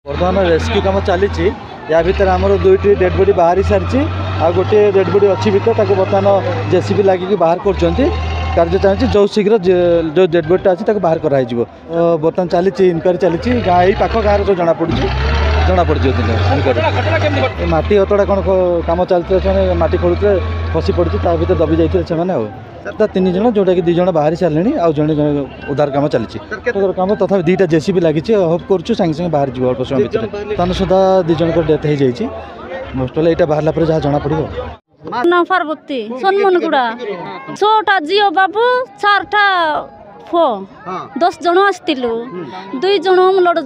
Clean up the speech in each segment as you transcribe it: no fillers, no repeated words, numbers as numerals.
बर्तमान रेस्क्यू कम चली या भितर आमर दुईटी डेड बॉडी बाहरी सारी आ गोटे डेड बॉडी अच्छी भितर बर्तमान जेसीबी लगिक बाहर कर कार्य चाहिए जो शीघ्र जो डेड बॉडीटा अच्छी बाहर कराई बर्तमान चली इनक्वारी चली गाँ यही पाख गाँव जो जना पड़ी मटी हतड़ा कौन कम चलते मटी खोलुते फसी पड़ी भर दबी जाते से तीन जन जोटा कि 2 जन बाहरी सारे आउ जड़े उद्धार कम चली कम तथा 2टा जेसीबी लगी होप कर सागे बाहर जी अल्प समय भितर तन सुधा 2 जन डेथ हो जाए मोस्ट यहाँ बाहर पर जहाँ जना पड़ो पार्वती सनमनगुड़ा 6टा झील बाबू 4टा फो 10 जन आसलु 2 जन लड़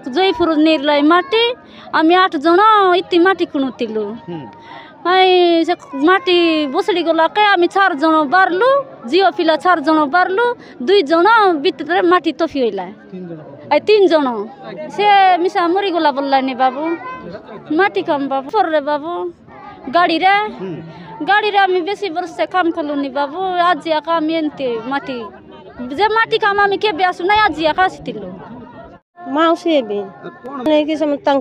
जयपुर निर्लाई माटी आम 8 जन इति माटी किणुलु से माटी बसड़ी गला के आम 4 जन बारलु झील पिला 4 जन बारलु 2 जन भितर माटी तफी होइला 3 जन से मिसा मरी गला बोललानी बाबू माटी कम बाबू पर बाबू गाड़ी रे आम बेसी वर्ष से काम कलुनी बाबू आज काम एनते माटी जे माटी काम आम के आसु ना आज आसलु मौसी भी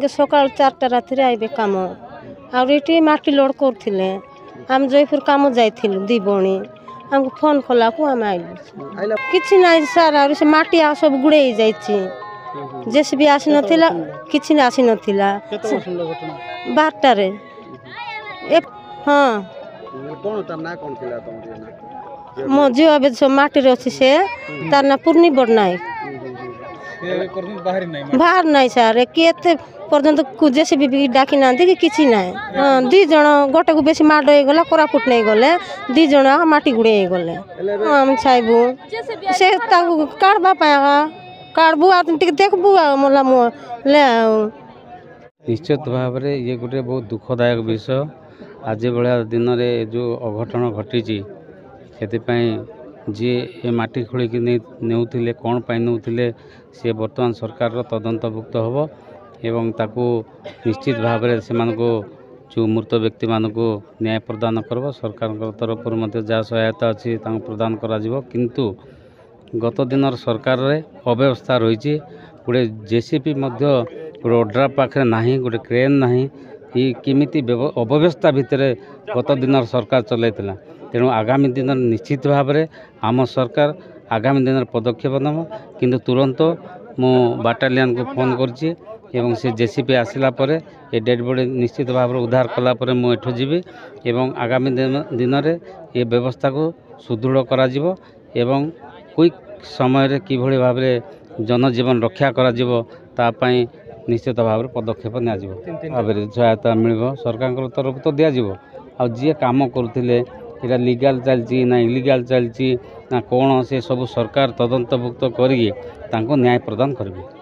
सकाल 4टा राति आइबे काम आठी माटी लोड करते आम जयपुर काम जाइलु 2 भणी आमको फोन कला को आम आइलु कि ना सार से माटी आ सब गुड़े जेसीबी आसी नाला कि आसी नाला 12टारे हाँ मो झील ए सब माटी अच्छी से तार ना पूर्णी बड़नायक बाहर नहीं सारे केते पर्यंत जेसीबी डाकी ना कि ना 2 जन गोटे को बेसी माड़ हो गला कोरापुट नहीं गले 2 जन माटी गुड़े गले हम चाहबू से काढ़वा काढ़बू देखबू मोला ले निश्चित भाव में ये गोटे बहुत दुखदायक विषय आज भाया दिन में जो अघटन घटी से जी ए माटी खोलिक नेउथिले कौन पाई नेउथिले से वर्तमान सरकार तदंतभुक्त होबो एवं ताकू निश्चित भाव में से जो मृत व्यक्ति मानक न्याय प्रदान करब सरकार तरफ जहाँ सहायता अच्छी प्रदान करा किंतु गत दिन सरकार रे अव्यवस्था रही गोटे जेसीबी गोटे ओड्रा पाखे ना गोटे क्रेन ना ये किमिति अव्यवस्था भितर गत दिन सरकार चलैला तेणु आगामी दिन निश्चित भाव में आम सरकार आगामी दिन पदक्षेप नब किंतु तुरंत मो बाटालियन को फोन करछि एवं से जेसीबी आसला परे ये डेड बॉडी निश्चित भाव में उद्धार कला परे मो एठो जीवी एवं आगामी दिन में ये व्यवस्था को सुदृढ़ करा जिवो एवं क्विक समय रे किभଳି भाव में जनजीवन रक्षा करा जिवो ता पई निश्चित भाव में पदक्षेप नि सहायता मिल सरकार तरफ तो दि जाव आ जी कम करुले यहाँ लीगल चलती ना इलीगल चलती ना कौन से सब सरकार तदंतभुक्त करी न्याय प्रदान करेंगे।